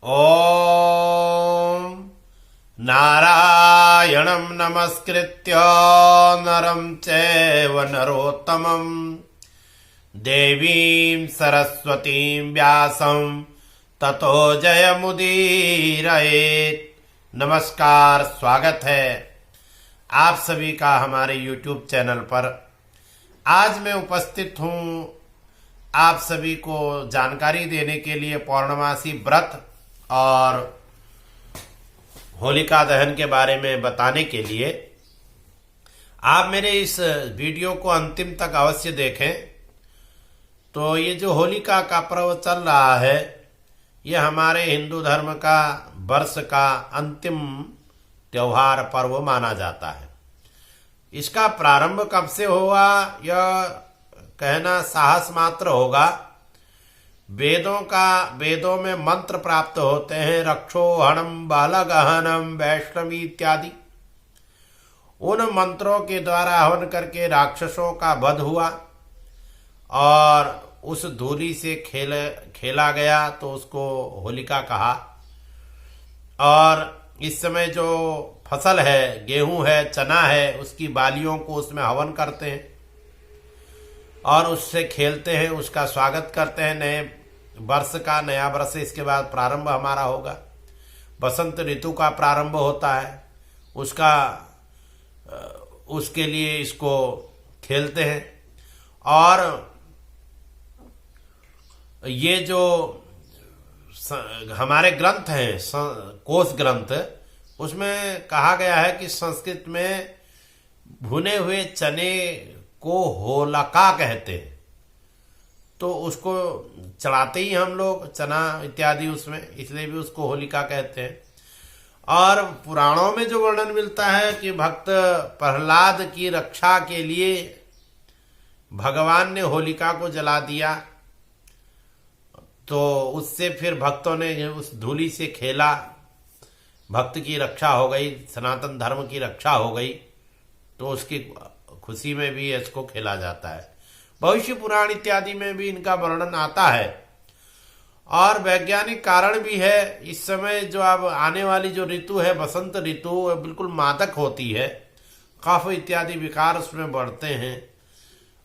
ॐ नारायणं नमस्कृत्य नरं चैव नरोत्तमं देवीं सरस्वतीं व्यासं ततो जयमुदीरयेत्। नमस्कार, स्वागत है आप सभी का हमारे YouTube चैनल पर। आज मैं उपस्थित हूँ आप सभी को जानकारी देने के लिए पौर्णमासी व्रत और होलिका दहन के बारे में बताने के लिए। आप मेरे इस वीडियो को अंतिम तक अवश्य देखें। तो ये जो होलिका का पर्व चल रहा है, ये हमारे हिंदू धर्म का वर्ष का अंतिम त्योहार पर्व माना जाता है। इसका प्रारंभ कब से हुआ यह कहना साहस मात्र होगा। वेदों में मंत्र प्राप्त होते हैं, रक्षोहणम बालगहनम वैष्णवी इत्यादि। उन मंत्रों के द्वारा हवन करके राक्षसों का वध हुआ और उस धूलि से खेला गया, तो उसको होलिका कहा। और इस समय जो फसल है, गेहूं है, चना है, उसकी बालियों को उसमें हवन करते हैं और उससे खेलते हैं, उसका स्वागत करते हैं। नए वर्ष का, नया वर्ष इसके बाद प्रारंभ हमारा होगा। बसंत ऋतु का प्रारंभ होता है, उसके लिए इसको खेलते हैं। और ये जो हमारे ग्रंथ हैं, कोश ग्रंथ, उसमें कहा गया है कि संस्कृत में भुने हुए चने को होलिका कहते हैं। तो उसको चढ़ाते ही हम लोग चना इत्यादि उसमें, इसलिए भी उसको होलिका कहते हैं। और पुराणों में जो वर्णन मिलता है कि भक्त प्रहलाद की रक्षा के लिए भगवान ने होलिका को जला दिया, तो उससे फिर भक्तों ने उस धूलि से खेला, भक्त की रक्षा हो गई, सनातन धर्म की रक्षा हो गई। तो उसकी खुशी में भी इसको खेला जाता है। भविष्य पुराण इत्यादि में भी इनका वर्णन आता है और वैज्ञानिक कारण भी है। इस समय जो अब आने वाली जो ऋतु है, बसंत ऋतु, बिल्कुल मादक होती है। कफ इत्यादि विकार उसमें बढ़ते हैं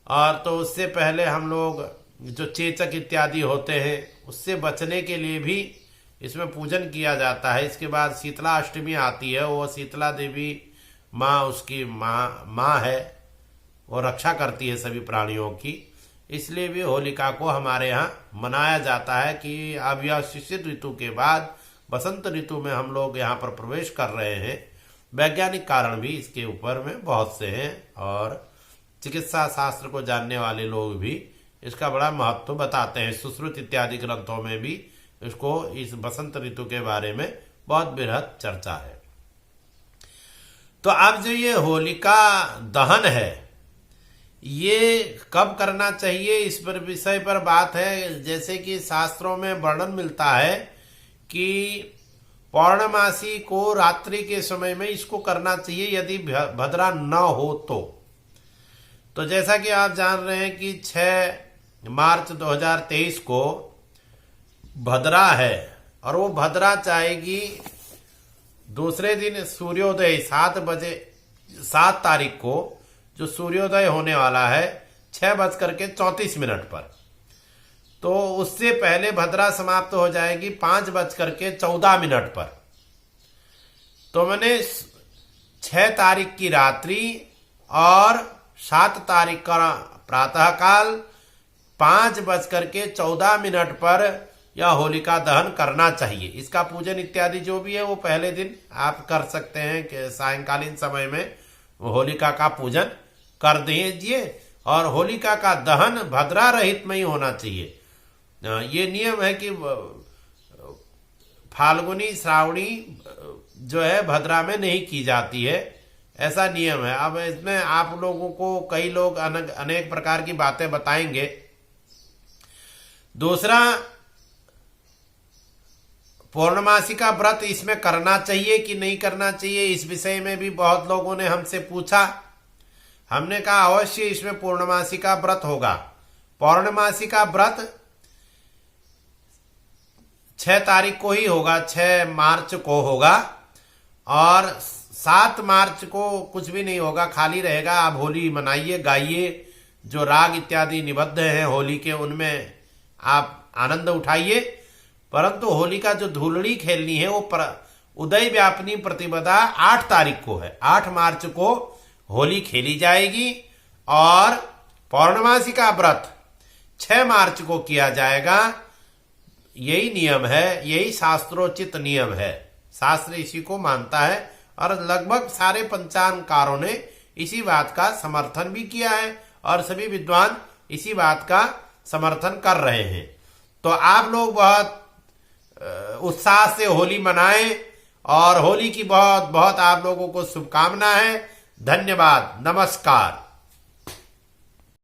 और तो उससे पहले हम लोग जो चेचक इत्यादि होते हैं, उससे बचने के लिए भी इसमें पूजन किया जाता है। इसके बाद शीतला अष्टमी आती है। वो शीतला देवी माँ, उसकी माँ है, वो रक्षा करती है सभी प्राणियों की। इसलिए भी होलिका को हमारे यहाँ मनाया जाता है कि अब यह शिशिर ऋतु के बाद बसंत ऋतु में हम लोग यहाँ पर प्रवेश कर रहे हैं। वैज्ञानिक कारण भी इसके ऊपर में बहुत से हैं और चिकित्सा शास्त्र को जानने वाले लोग भी इसका बड़ा महत्व बताते हैं। सुश्रुत इत्यादि ग्रंथों में भी इसको, इस बसंत ऋतु के बारे में बहुत बृहद चर्चा है। तो अब जो ये होलिका दहन है, ये कब करना चाहिए, इस पर विषय पर बात है। जैसे कि शास्त्रों में वर्णन मिलता है कि पौर्णमासी को रात्रि के समय में इसको करना चाहिए, यदि भद्रा न हो तो जैसा कि आप जान रहे हैं कि 6 मार्च 2023 को भद्रा है और वो भद्रा चाहेगी दूसरे दिन सूर्योदय 7 तारीख को जो सूर्योदय होने वाला है 6:34 पर। तो उससे पहले भद्रा समाप्त हो जाएगी 5:14 पर। तो मैंने 6 तारीख की रात्रि और 7 तारीख का प्रातःकाल 5:14 पर यह होलिका दहन करना चाहिए। इसका पूजन इत्यादि जो भी है वो पहले दिन आप कर सकते हैं कि सायंकालीन समय में होलिका का पूजन कर दीजिए। और होलिका का दहन भद्रा रहित में ही होना चाहिए। ये नियम है कि फाल्गुनी श्रावणी जो है भद्रा में नहीं की जाती है, ऐसा नियम है। अब इसमें आप लोगों को कई लोग अनेक प्रकार की बातें बताएंगे। दूसरा, पौर्णमासी का व्रत इसमें करना चाहिए कि नहीं करना चाहिए, इस विषय में भी बहुत लोगों ने हमसे पूछा। हमने कहा अवश्य इसमें पूर्णमासी का व्रत होगा। पौर्णमासी का व्रत 6 तारीख को ही होगा, 6 मार्च को होगा। और 7 मार्च को कुछ भी नहीं होगा, खाली रहेगा। आप होली मनाइए, गाइए, जो राग इत्यादि निबद्ध हैं होली के उनमें आप आनंद उठाइए। परंतु होली का जो धूलड़ी खेलनी है वो उदय व्यापनी प्रतिपदा 8 तारीख को है। 8 मार्च को होली खेली जाएगी और पौर्णमासी का व्रत 6 मार्च को किया जाएगा। यही नियम है, यही शास्त्रोचित नियम है। शास्त्र इसी को मानता है और लगभग सारे पंचांगकारों ने इसी बात का समर्थन भी किया है और सभी विद्वान इसी बात का समर्थन कर रहे हैं। तो आप लोग बहुत उत्साह से होली मनाएं और होली की बहुत बहुत आप लोगों को शुभकामना है। धन्यवाद, नमस्कार।